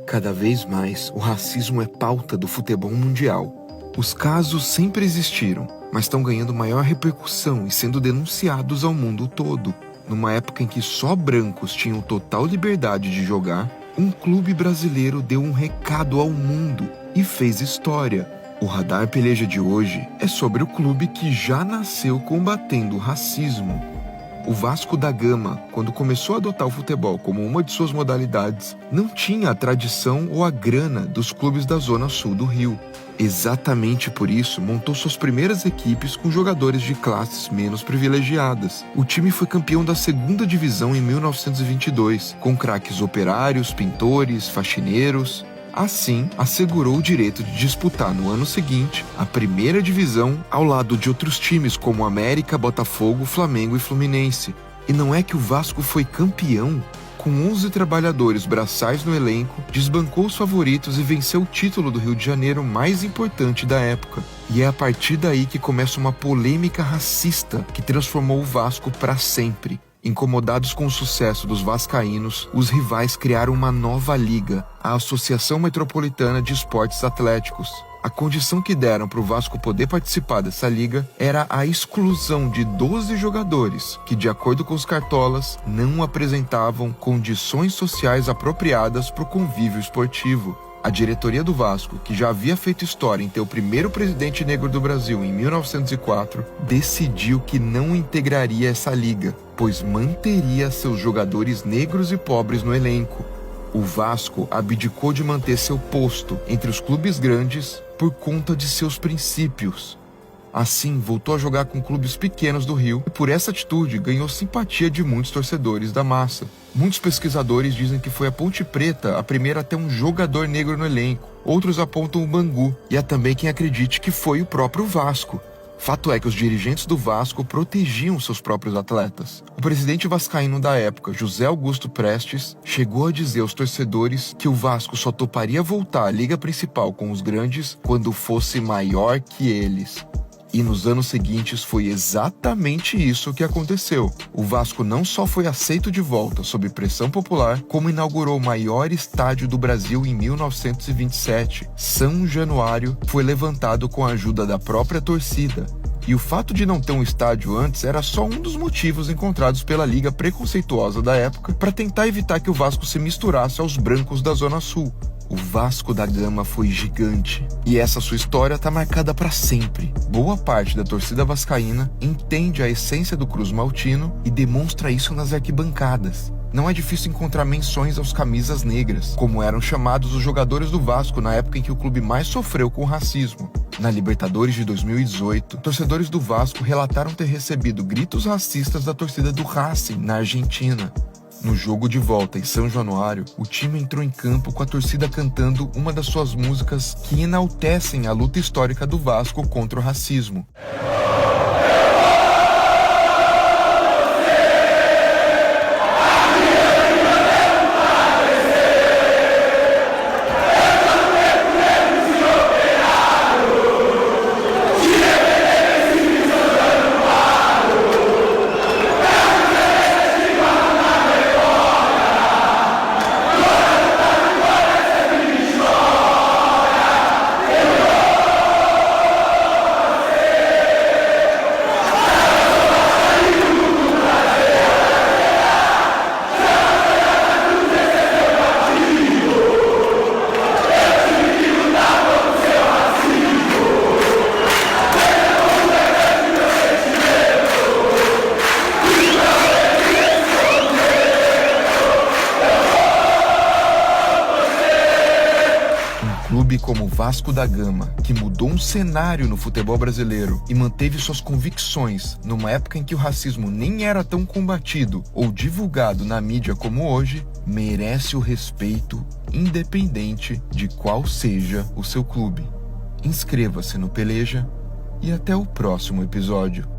Cada vez mais, o racismo é pauta do futebol mundial. Os casos sempre existiram, mas estão ganhando maior repercussão e sendo denunciados ao mundo todo. Numa época em que só brancos tinham total liberdade de jogar, um clube brasileiro deu um recado ao mundo e fez história. O Radar Peleja de hoje é sobre o clube que já nasceu combatendo o racismo. O Vasco da Gama, quando começou a adotar o futebol como uma de suas modalidades, não tinha a tradição ou a grana dos clubes da Zona Sul do Rio. Exatamente por isso, montou suas primeiras equipes com jogadores de classes menos privilegiadas. O time foi campeão da 2ª divisão em 1922, com craques operários, pintores, faxineiros. Assim, assegurou o direito de disputar no ano seguinte a 1ª divisão ao lado de outros times como América, Botafogo, Flamengo e Fluminense. E não é que o Vasco foi campeão? Com 11 trabalhadores braçais no elenco, desbancou os favoritos e venceu o título do Rio de Janeiro mais importante da época. E é a partir daí que começa uma polêmica racista que transformou o Vasco para sempre. Incomodados com o sucesso dos vascaínos, os rivais criaram uma nova liga, a Associação Metropolitana de Esportes Atléticos. A condição que deram para o Vasco poder participar dessa liga era a exclusão de 12 jogadores que, de acordo com os cartolas, não apresentavam condições sociais apropriadas para o convívio esportivo. A diretoria do Vasco, que já havia feito história em ter o primeiro presidente negro do Brasil em 1904, decidiu que não integraria essa liga, pois manteria seus jogadores negros e pobres no elenco. O Vasco abdicou de manter seu posto entre os clubes grandes por conta de seus princípios. Assim, voltou a jogar com clubes pequenos do Rio e, por essa atitude, ganhou simpatia de muitos torcedores da massa. Muitos pesquisadores dizem que foi a Ponte Preta a primeira a ter um jogador negro no elenco. Outros apontam o Bangu, e há também quem acredite que foi o próprio Vasco. Fato é que os dirigentes do Vasco protegiam seus próprios atletas. O presidente vascaíno da época, José Augusto Prestes, chegou a dizer aos torcedores que o Vasco só toparia voltar à liga principal com os grandes quando fosse maior que eles. E nos anos seguintes foi exatamente isso que aconteceu. O Vasco não só foi aceito de volta sob pressão popular, como inaugurou o maior estádio do Brasil em 1927. São Januário foi levantado com a ajuda da própria torcida. E o fato de não ter um estádio antes era só um dos motivos encontrados pela liga preconceituosa da época para tentar evitar que o Vasco se misturasse aos brancos da Zona Sul. O Vasco da Gama foi gigante, e essa sua história está marcada para sempre. Boa parte da torcida vascaína entende a essência do Cruz Maltino e demonstra isso nas arquibancadas. Não é difícil encontrar menções aos camisas negras, como eram chamados os jogadores do Vasco na época em que o clube mais sofreu com o racismo. Na Libertadores de 2018, torcedores do Vasco relataram ter recebido gritos racistas da torcida do Racing, na Argentina. No jogo de volta em São Januário, o time entrou em campo com a torcida cantando uma das suas músicas que enaltecem a luta histórica do Vasco contra o racismo. Clube como o Vasco da Gama, que mudou um cenário no futebol brasileiro e manteve suas convicções numa época em que o racismo nem era tão combatido ou divulgado na mídia como hoje, merece o respeito independente de qual seja o seu clube. Inscreva-se no Peleja e até o próximo episódio.